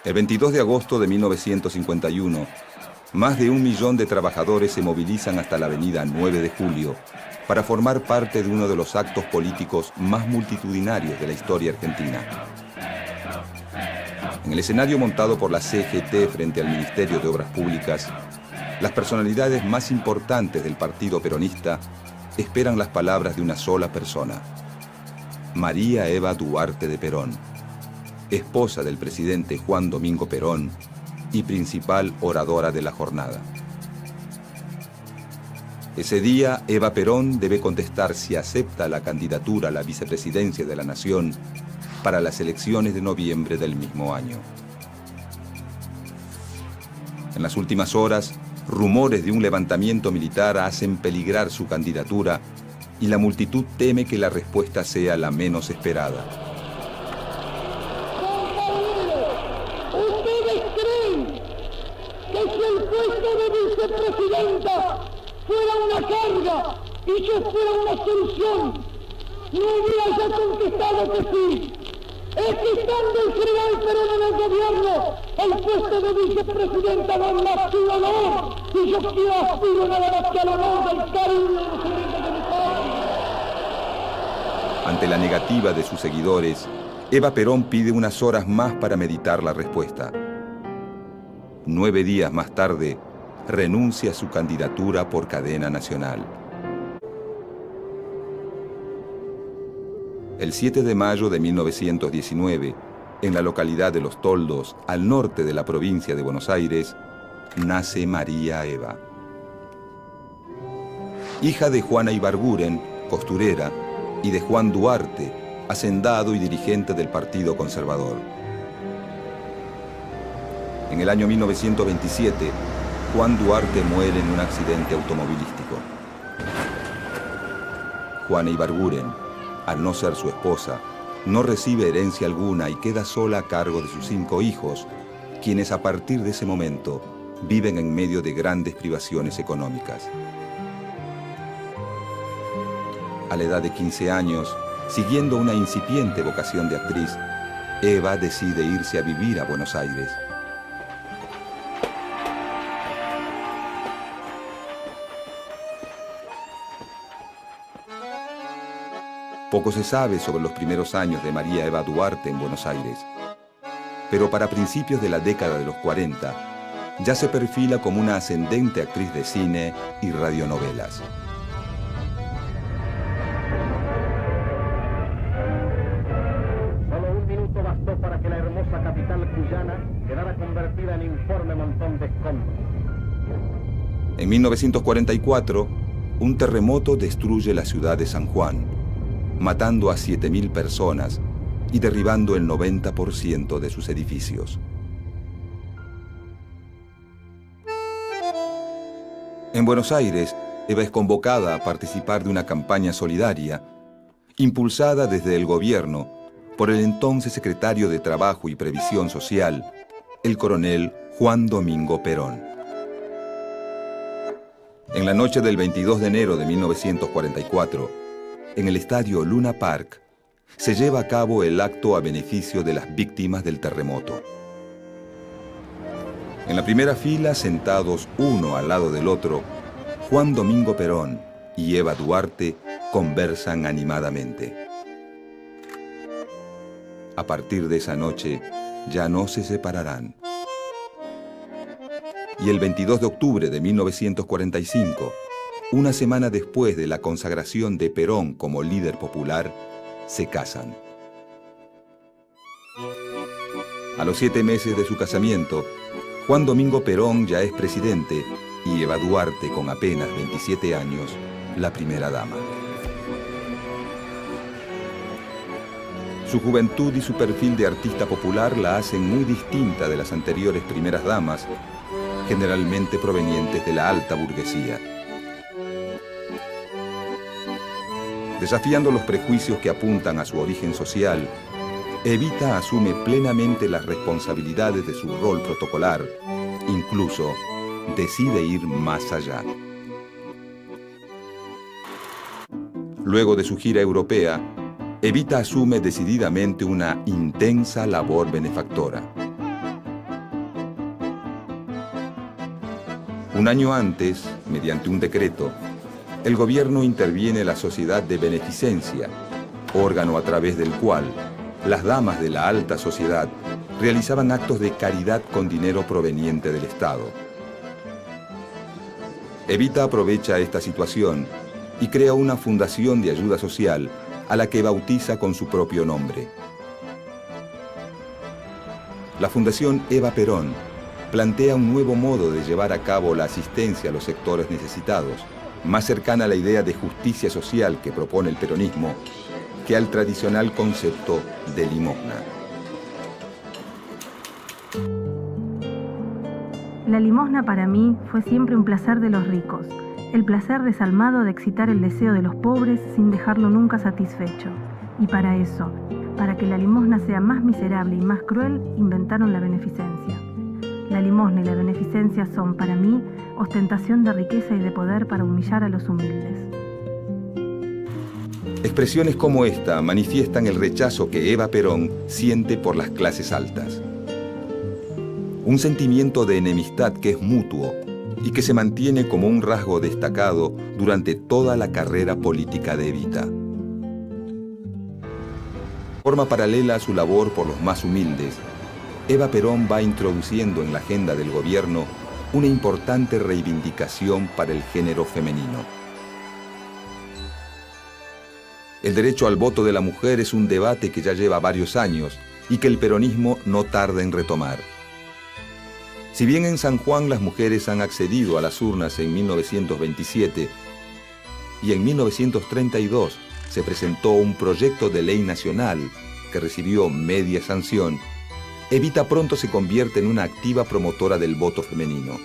El 22 de agosto de 1951, más de 1 millón de trabajadores se movilizan hasta la avenida 9 de Julio para formar parte de uno de los actos políticos más multitudinarios de la historia argentina. En el escenario montado por la CGT frente al Ministerio de Obras Públicas, las personalidades más importantes del partido peronista esperan las palabras de una sola persona: María Eva Duarte de Perón, esposa del presidente Juan Domingo Perón y principal oradora de la jornada. Ese día, Eva Perón debe contestar si acepta la candidatura a la vicepresidencia de la Nación para las elecciones de noviembre del mismo año. En las últimas horas, rumores de un levantamiento militar hacen peligrar su candidatura y la multitud teme que la respuesta sea la menos esperada. ¿Ustedes creen que si el puesto de vicepresidenta fuera una carga y yo fuera una solución, no hubiera ya conquistado que sí? Es que estando el general Perón en el gobierno, el puesto de vicepresidenta no es más que un honor, y yo quiero aspiro nada más que al honor del cariño de los gerentes de mi país. Ante la negativa de sus seguidores, Eva Perón pide unas horas más para meditar la respuesta. 9 días más tarde, renuncia a su candidatura por cadena nacional. El 7 de mayo de 1919, en la localidad de Los Toldos, al norte de la provincia de Buenos Aires, nace María Eva. Hija de Juana Ibarguren, costurera, y de Juan Duarte, hacendado y dirigente del Partido Conservador. En el año 1927, Juan Duarte muere en un accidente automovilístico. Juana Ibarguren, al no ser su esposa, no recibe herencia alguna y queda sola a cargo de sus 5 hijos, quienes a partir de ese momento viven en medio de grandes privaciones económicas. A la edad de 15 años, siguiendo una incipiente vocación de actriz, Eva decide irse a vivir a Buenos Aires. Poco se sabe sobre los primeros años de María Eva Duarte en Buenos Aires, pero para principios de la década de los 40 ya se perfila como una ascendente actriz de cine y radionovelas. Solo 1 minuto bastó para que la hermosa capital cuyana quedara convertida en informe montón de escombros. En 1944, un terremoto destruye la ciudad de San Juan, matando a 7.000 personas y derribando el 90% de sus edificios. En Buenos Aires, Eva es convocada a participar de una campaña solidaria, impulsada desde el gobierno por el entonces secretario de Trabajo y Previsión Social, el coronel Juan Domingo Perón. En la noche del 22 de enero de 1944, en el estadio Luna Park, se lleva a cabo el acto a beneficio de las víctimas del terremoto. En la primera fila, sentados uno al lado del otro, Juan Domingo Perón y Eva Duarte conversan animadamente. A partir de esa noche, ya no se separarán. Y el 22 de octubre de 1945, una semana después de la consagración de Perón como líder popular, se casan. A los 7 meses de su casamiento, Juan Domingo Perón ya es presidente y Eva Duarte, con apenas 27 años, la primera dama. Su juventud y su perfil de artista popular la hacen muy distinta de las anteriores primeras damas, generalmente provenientes de la alta burguesía. Desafiando los prejuicios que apuntan a su origen social, Evita asume plenamente las responsabilidades de su rol protocolar, incluso decide ir más allá. Luego de su gira europea, Evita asume decididamente una intensa labor benefactora. Un año antes, mediante un decreto, el gobierno interviene la Sociedad de Beneficencia, órgano a través del cual las damas de la alta sociedad realizaban actos de caridad con dinero proveniente del Estado. Evita aprovecha esta situación y crea una fundación de ayuda social a la que bautiza con su propio nombre. La Fundación Eva Perón plantea un nuevo modo de llevar a cabo la asistencia a los sectores necesitados, más cercana a la idea de justicia social que propone el peronismo que al tradicional concepto de limosna. La limosna para mí fue siempre un placer de los ricos, el placer desalmado de excitar el deseo de los pobres sin dejarlo nunca satisfecho. Y para eso, para que la limosna sea más miserable y más cruel, inventaron la beneficencia. La limosna y la beneficencia son, para mí, ostentación de riqueza y de poder para humillar a los humildes. Expresiones como esta manifiestan el rechazo que Eva Perón siente por las clases altas. Un sentimiento de enemistad que es mutuo y que se mantiene como un rasgo destacado durante toda la carrera política de Evita. De forma paralela a su labor por los más humildes, Eva Perón va introduciendo en la agenda del gobierno una importante reivindicación para el género femenino. El derecho al voto de la mujer es un debate que ya lleva varios años y que el peronismo no tarda en retomar. Si bien en San Juan las mujeres han accedido a las urnas en 1927 y en 1932 se presentó un proyecto de ley nacional que recibió media sanción, Evita pronto se convierte en una activa promotora del voto femenino.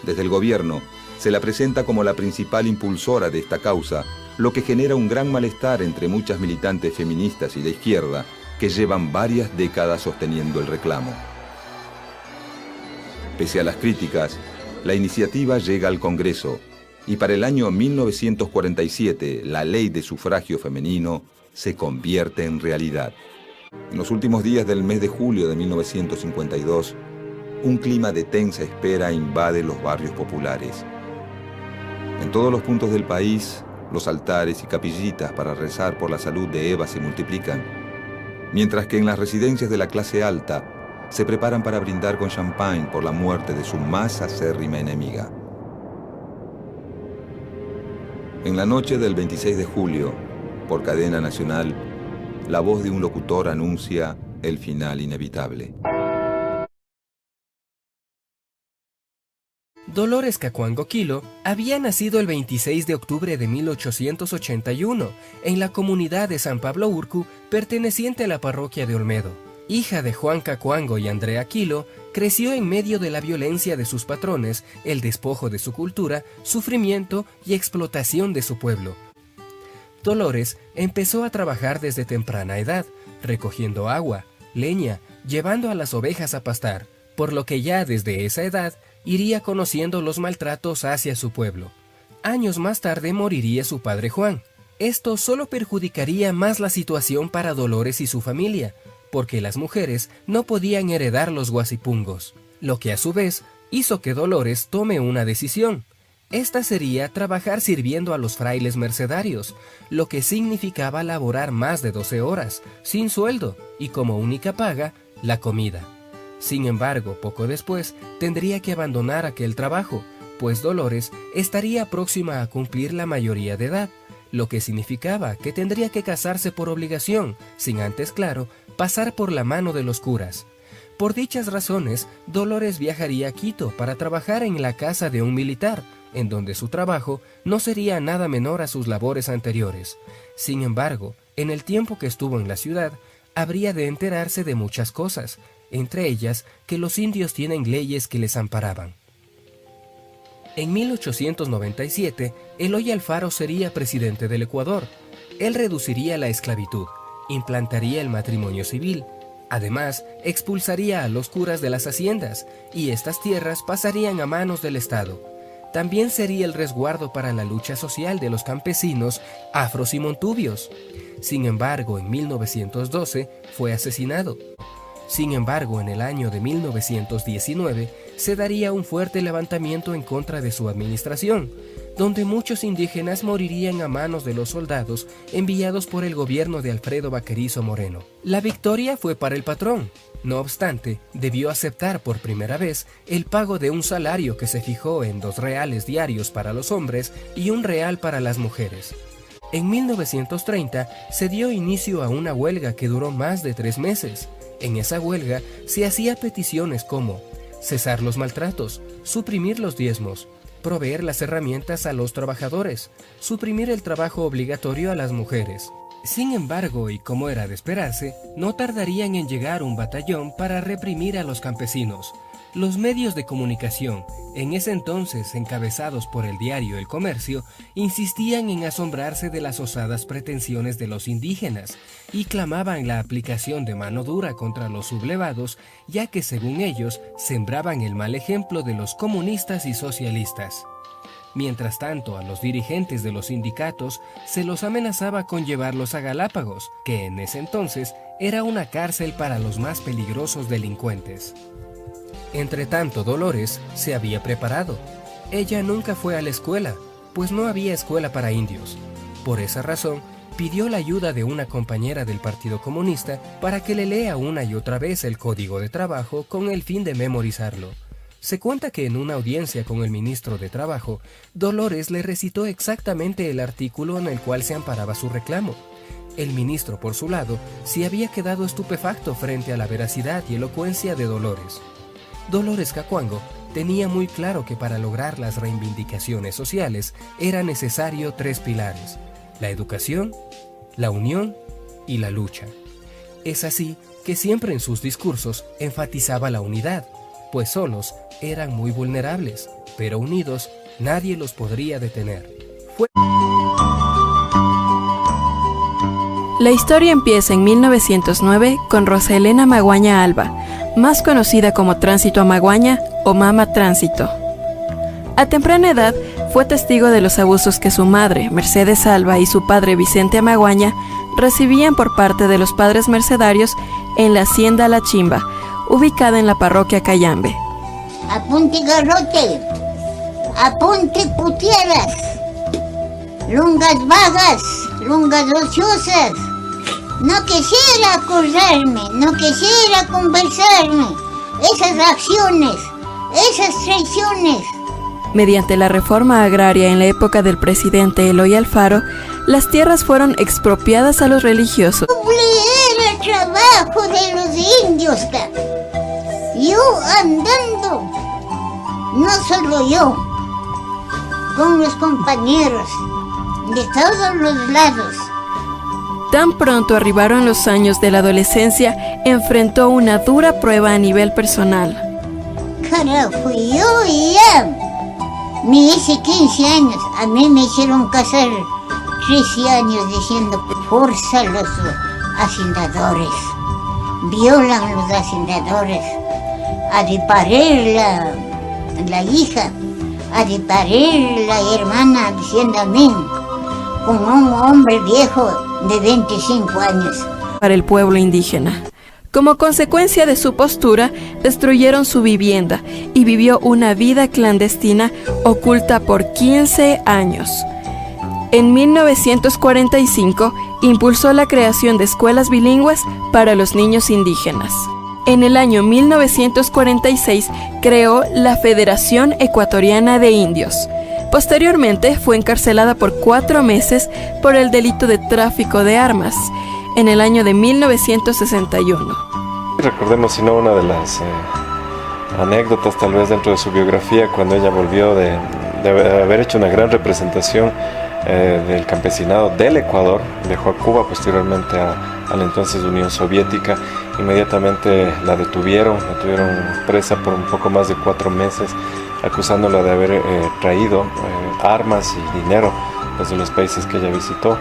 Desde el gobierno se la presenta como la principal impulsora de esta causa, lo que genera un gran malestar entre muchas militantes feministas y de izquierda que llevan varias décadas sosteniendo el reclamo. Pese a las críticas, la iniciativa llega al Congreso y para el año 1947 la ley de sufragio femenino se convierte en realidad. En los últimos días del mes de julio de 1952, un clima de tensa espera invade los barrios populares. En todos los puntos del país, los altares y capillitas para rezar por la salud de Eva se multiplican, mientras que en las residencias de la clase alta se preparan para brindar con champán por la muerte de su más acérrima enemiga. En la noche del 26 de julio, por cadena nacional, la voz de un locutor anuncia el final inevitable. Dolores Cacuango Quilo había nacido el 26 de octubre de 1881 en la comunidad de San Pablo Urcu, perteneciente a la parroquia de Olmedo. Hija de Juan Cacuango y Andrea Quilo, creció en medio de la violencia de sus patrones, el despojo de su cultura, sufrimiento y explotación de su pueblo. Dolores empezó a trabajar desde temprana edad, recogiendo agua, leña, llevando a las ovejas a pastar, por lo que ya desde esa edad iría conociendo los maltratos hacia su pueblo. Años más tarde moriría su padre Juan. Esto solo perjudicaría más la situación para Dolores y su familia, porque las mujeres no podían heredar los guasipungos, lo que a su vez hizo que Dolores tome una decisión. Esta sería trabajar sirviendo a los frailes mercedarios, lo que significaba laborar más de 12 horas, sin sueldo, y como única paga, la comida. Sin embargo, poco después, tendría que abandonar aquel trabajo, pues Dolores estaría próxima a cumplir la mayoría de edad, lo que significaba que tendría que casarse por obligación, sin antes, claro, pasar por la mano de los curas. Por dichas razones, Dolores viajaría a Quito para trabajar en la casa de un militar, en donde su trabajo no sería nada menor a sus labores anteriores. Sin embargo, en el tiempo que estuvo en la ciudad, habría de enterarse de muchas cosas, entre ellas que los indios tienen leyes que les amparaban. En 1897, Eloy Alfaro sería presidente del Ecuador. Él reduciría la esclavitud, implantaría el matrimonio civil. Además, expulsaría a los curas de las haciendas, y estas tierras pasarían a manos del Estado. también sería el resguardo para la lucha social de los campesinos afros y montubios. Sin embargo, en 1912 fue asesinado. Sin embargo, en el año de 1919 se daría un fuerte levantamiento en contra de su administración, donde muchos indígenas morirían a manos de los soldados enviados por el gobierno de Alfredo Baquerizo Moreno. La victoria fue para el patrón. No obstante, debió aceptar por primera vez el pago de un salario que se fijó en 2 reales diarios para los hombres y 1 real para las mujeres. En 1930 se dio inicio a una huelga que duró más de 3 meses. En esa huelga se hacía peticiones como cesar los maltratos, suprimir los diezmos, proveer las herramientas a los trabajadores, suprimir el trabajo obligatorio a las mujeres. Sin embargo, y como era de esperarse, no tardarían en llegar un batallón para reprimir a los campesinos. Los medios de comunicación, en ese entonces encabezados por el diario El Comercio, insistían en asombrarse de las osadas pretensiones de los indígenas y clamaban la aplicación de mano dura contra los sublevados, ya que según ellos sembraban el mal ejemplo de los comunistas y socialistas. Mientras tanto, a los dirigentes de los sindicatos se los amenazaba con llevarlos a Galápagos, que en ese entonces era una cárcel para los más peligrosos delincuentes. Entretanto, Dolores se había preparado. Ella nunca fue a la escuela, pues no había escuela para indios. Por esa razón, pidió la ayuda de una compañera del Partido Comunista para que le lea una y otra vez el Código de Trabajo con el fin de memorizarlo. Se cuenta que en una audiencia con el ministro de Trabajo, Dolores le recitó exactamente el artículo en el cual se amparaba su reclamo. El ministro, por su lado, se había quedado estupefacto frente a la veracidad y elocuencia de Dolores. Dolores Cacuango tenía muy claro que para lograr las reivindicaciones sociales era necesario 3 pilares: la educación, la unión y la lucha. Es así que siempre en sus discursos enfatizaba la unidad, pues solos eran muy vulnerables, pero unidos nadie los podría detener. La historia empieza en 1909 con Rosa Elena Maguaña Alba, más conocida como Tránsito a Maguaña o Mama Tránsito. A temprana edad fue testigo de los abusos que su madre, Mercedes Alba, y su padre, Vicente Maguaña, recibían por parte de los padres mercedarios en la hacienda La Chimba, ubicada en la parroquia Cayambe. Apunte garrote, apunte putieras, lungas vagas, lungas ociosas. No quisiera acordarme, no quisiera conversarme. Esas acciones, esas traiciones. Mediante la reforma agraria en la época del presidente Eloy Alfaro, las tierras fueron expropiadas a los religiosos. Era el trabajo de los indios. Yo andando, no solo yo, con los compañeros de todos los lados. Tan pronto arribaron los años de la adolescencia, enfrentó una dura prueba a nivel personal. Carajo, yo ya me hice 15 años, a mí me hicieron casar 13 años diciendo que forza los hacendadores, violan los hacendadores, a de parir la hija, a de parir la hermana diciendo amén, con un hombre viejo de 25 años. Para el pueblo indígena. Como consecuencia de su postura, destruyeron su vivienda y vivió una vida clandestina oculta por 15 años. En 1945, impulsó la creación de escuelas bilingües para los niños indígenas. En el año 1946, creó la Federación Ecuatoriana de Indios. Posteriormente, fue encarcelada por 4 meses por el delito de tráfico de armas, en el año de 1961. Recordemos, si no, una de las anécdotas tal vez dentro de su biografía, cuando ella volvió de haber hecho una gran representación del campesinado del Ecuador, viajó a Cuba, posteriormente a la entonces Unión Soviética. Inmediatamente la detuvieron presa por un poco más de 4 meses, acusándola de haber traído armas y dinero desde los países que ella visitó.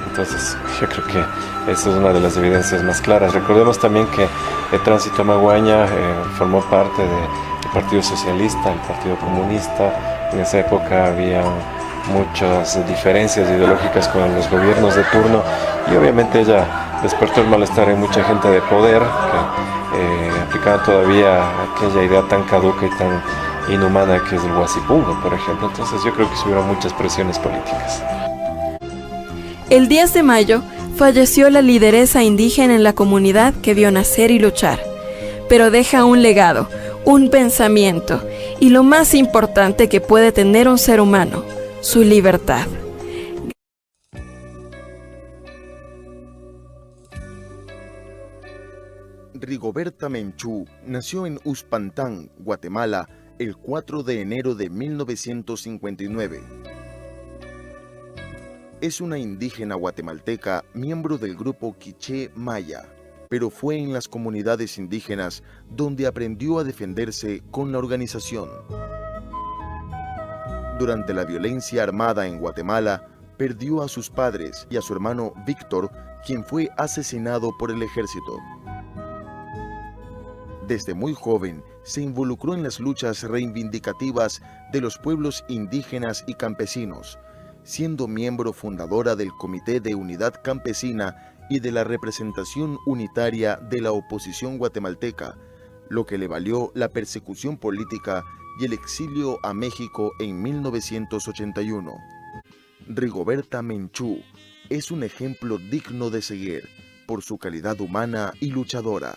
Entonces yo creo que esa es una de las evidencias más claras. Recordemos también que el Tránsito a Maguaña formó parte del Partido Socialista, el Partido Comunista, En esa época había muchas diferencias ideológicas con los gobiernos de turno y obviamente ella despertó el malestar en mucha gente de poder que aplicaban todavía aquella idea tan caduca y tan inhumana que es el Huasipungo, por ejemplo. Entonces yo creo que hubieron muchas presiones políticas. El 10 de mayo falleció la lideresa indígena en la comunidad que vio nacer y luchar, pero deja un legado, un pensamiento y lo más importante que puede tener un ser humano, su libertad. Rigoberta Menchú nació en Uspantán, Guatemala, el 4 de enero de 1959. Es una indígena guatemalteca, miembro del grupo Quiché Maya, pero fue en las comunidades indígenas donde aprendió a defenderse con la organización. Durante la violencia armada en Guatemala, perdió a sus padres y a su hermano Víctor, quien fue asesinado por el ejército. Desde muy joven, se involucró en las luchas reivindicativas de los pueblos indígenas y campesinos, siendo miembro fundadora del Comité de Unidad Campesina y de la representación unitaria de la oposición guatemalteca, lo que le valió la persecución política y el exilio a México en 1981. Rigoberta Menchú es un ejemplo digno de seguir por su calidad humana y luchadora.